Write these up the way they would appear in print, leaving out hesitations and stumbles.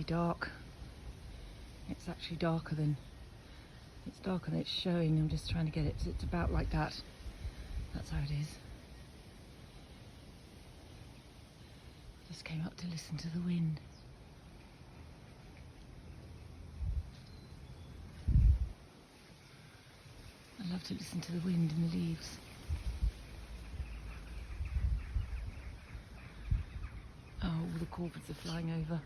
really dark. It's actually darker than it's showing. I'm just trying to get it. It's about like that. That's how it is. Just came up to listen to the wind. I love to listen to the wind in the leaves. Oh, all the corvids are flying over.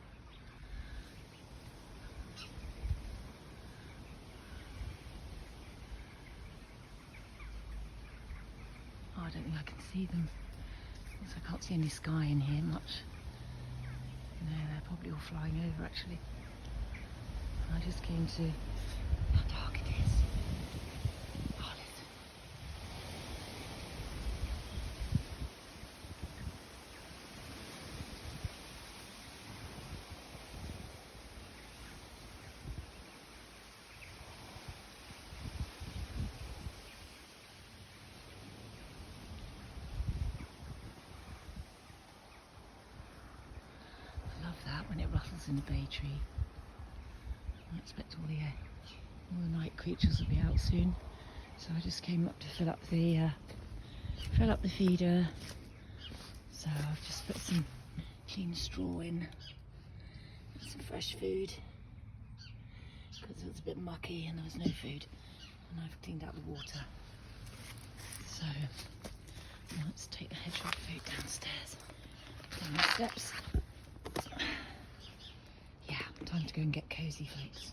Oh, I don't think I can see them. So I can't see any sky in here much. No, they're probably all flying over actually. I just came to how dark it is. Oh, listen. I love that when it rustles in the bay tree. I expect all the night creatures will be out soon. So I just came up to fill up the feeder. So I've just put some clean straw in, and some fresh food because it was a bit mucky and there was no food, and I've cleaned out the water. So now let's take the hedgehog food downstairs, down the steps. Yeah, time to go and get cozy flakes.